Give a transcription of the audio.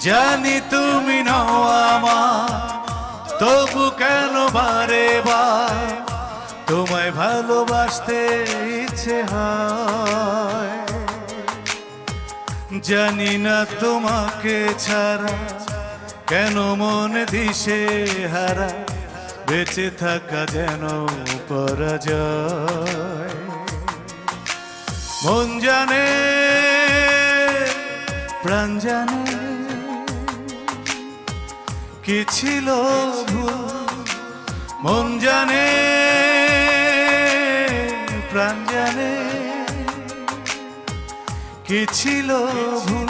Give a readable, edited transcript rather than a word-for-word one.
জানি তুমি নও আমার, তবু কেন বারে বার তোমায় ভালোবাসতে ইচ্ছে হয়। জানি না তোমাকে ছাড়া কেন মন দিশে হারা, বেঁচে থাকা যেন পরাজয়। মন জানে প্রাণ জানে কি ছিল ভুল, মন জানে প্রাণ জানে কি ছিল ভুল।